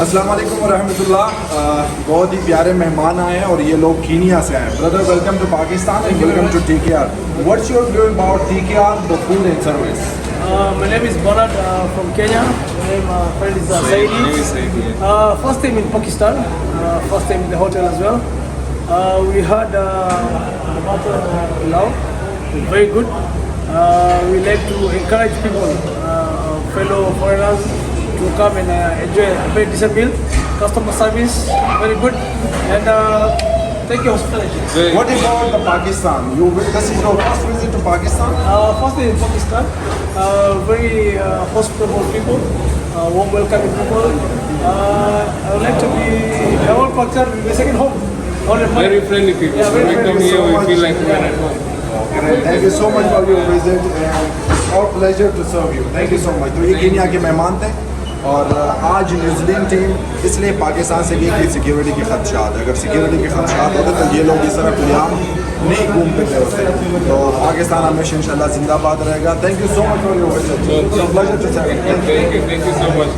अस्सलाम वालेकुम व रहमतुल्लाह। बहुत ही प्यारे मेहमान आए हैं और ये लोग कीनिया से आए हैं। Brother, welcome to Pakistan and welcome to TKR। What's your view about TKR, the food and service? My name is Bernard from Kenya. My friend is Saidi. First time in Pakistan, first time in the hotel as well. We had mutton pilau, very good. We like to encourage people, fellow foreigners, to come and enjoy a very decent meal. Customer service, very good. And thank you, hospitality. What about the Pakistan? This is your first visit to Pakistan? First day in Pakistan, very hospitable people, warm welcoming people. I would like to be, I want Pakistan to be my second home. Very friendly people. Yeah, very When we come friendly. here, so we much. feel like we're at home. Thank you so much for your visit and it's our pleasure to serve you. Thank you so much. तो ये Kenya के मेहमान थे और आज New Zealand team इसलिए पाकिस्तान से गई कि सिक्योरिटी के खदशात, अगर सिक्योरिटी के खदशात होते तो ये लोग इस तरह खुलेआम नहीं घूम सकते होते। तो पाकिस्तान हमेशा इंशाल्लाह जिंदाबाद रहेगा। Thank you so much for your visit. It's a pleasure to serve you. Thank you so much.